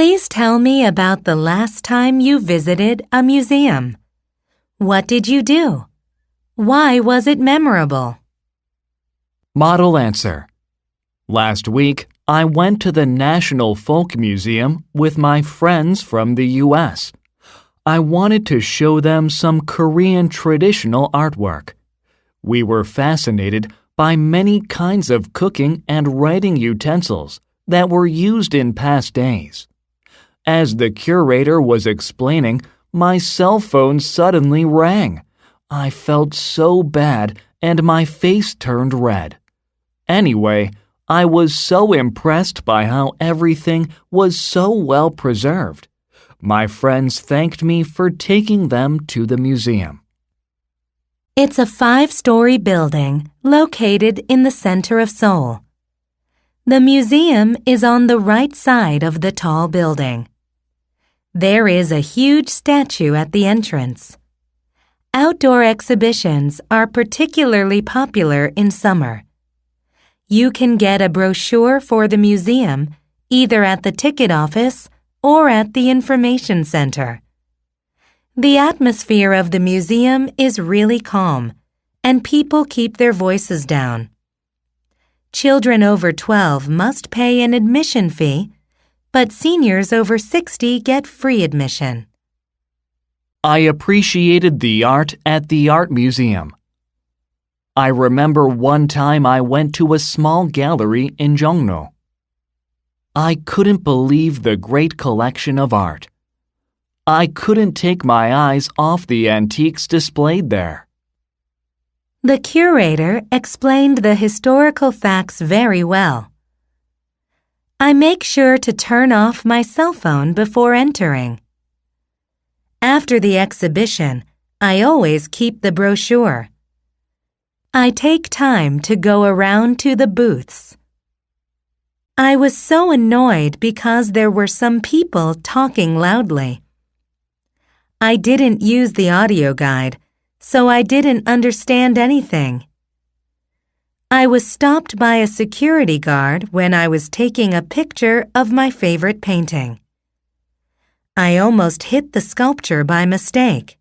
Please tell me about the last time you visited a museum. What did you do? Why was it memorable? Model answer. Last week, I went to the National Folk Museum with my friends from the U.S. I wanted to show them some Korean traditional artwork. We were fascinated by many kinds of cooking and writing utensils that were used in past days. As the curator was explaining, my cell phone suddenly rang. I felt so bad and my face turned red. Anyway, I was so impressed by how everything was so well preserved. My friends thanked me for taking them to the museum. It's a 5-story building located in the center of Seoul. The museum is on the right side of the tall building. There is a huge statue at the entrance. Outdoor exhibitions are particularly popular in summer. You can get a brochure for the museum either at the ticket office or at the information center. The atmosphere of the museum is really calm, and people keep their voices down. Children over 12 must pay an admission fee, but seniors over 60 get free admission. I appreciated the art at the art museum. I remember one time I went to a small gallery in Jongno. I couldn't believe the great collection of art. I couldn't take my eyes off the antiques displayed there. The curator explained the historical facts very well. I make sure to turn off my cell phone before entering. After the exhibition, I always keep the brochure. I take time to go around to the booths. I was so annoyed because there were some people talking loudly. I didn't use the audio guide, so I didn't understand anything. I was stopped by a security guard when I was taking a picture of my favorite painting. I almost hit the sculpture by mistake.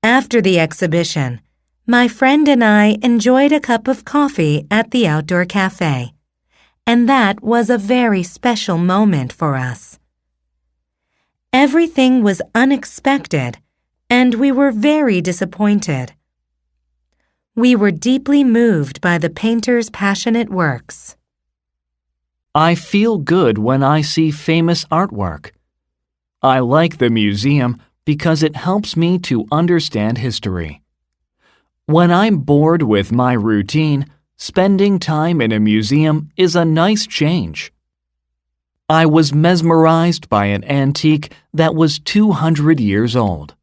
After the exhibition, my friend and I enjoyed a cup of coffee at the outdoor cafe, and that was a very special moment for us. Everything was unexpected, and we were very disappointed. We were deeply moved by the painter's passionate works. I feel good when I see famous artwork. I like the museum because it helps me to understand history. When I'm bored with my routine, spending time in a museum is a nice change. I was mesmerized by an antique that was 200 years old.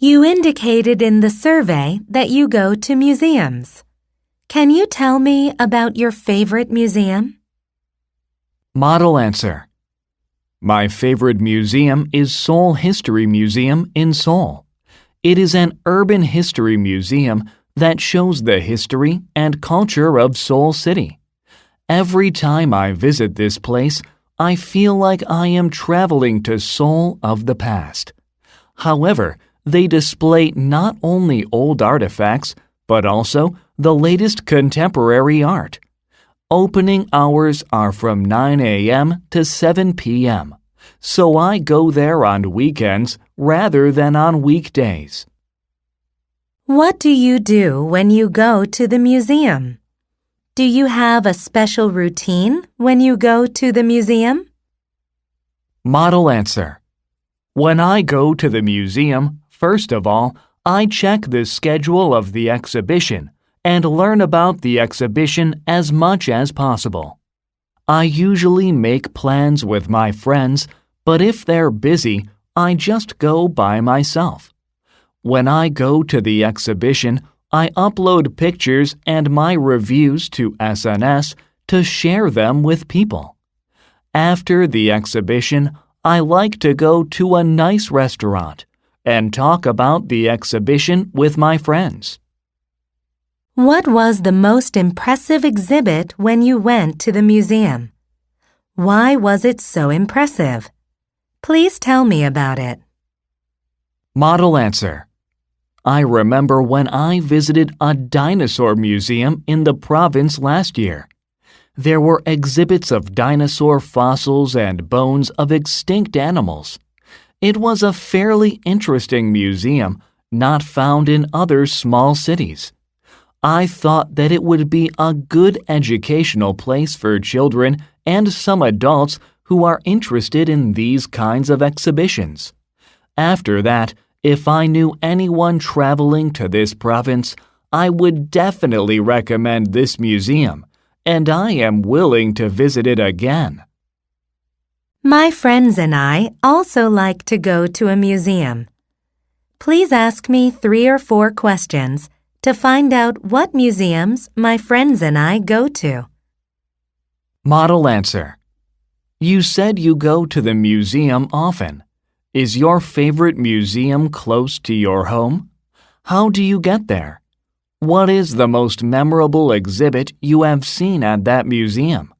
You indicated in the survey that you go to museums. Can you tell me about your favorite museum? Model answer. My favorite museum is Seoul History Museum in Seoul. It is an urban history museum that shows the history and culture of Seoul City. Every time I visit this place, I feel like I am traveling to Seoul of the past. However, they display not only old artifacts, but also the latest contemporary art. Opening hours are from 9 a.m. to 7 p.m., so I go there on weekends rather than on weekdays. What do you do when you go to the museum? Do you have a special routine when you go to the museum? Model answer. When I go to the museum, first of all, I check the schedule of the exhibition and learn about the exhibition as much as possible. I usually make plans with my friends, but if they're busy, I just go by myself. When I go to the exhibition, I upload pictures and my reviews to SNS to share them with people. After the exhibition, I like to go to a nice restaurant and talk about the exhibition with my friends. What was the most impressive exhibit when you went to the museum? Why was it so impressive? Please tell me about it. Model answer. I remember when I visited a dinosaur museum in the province last year. There were exhibits of dinosaur fossils and bones of extinct animals. It was a fairly interesting museum, not found in other small cities. I thought that it would be a good educational place for children and some adults who are interested in these kinds of exhibitions. After that, if I knew anyone traveling to this province, I would definitely recommend this museum, and I am willing to visit it again. My friends and I also like to go to a museum. Please ask me 3 or 4 questions to find out what museums my friends and I go to. Model answer. You said you go to the museum often. Is your favorite museum close to your home? How do you get there? What is the most memorable exhibit you have seen at that museum?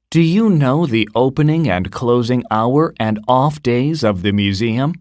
Do you know the opening and closing hour and off days of the museum?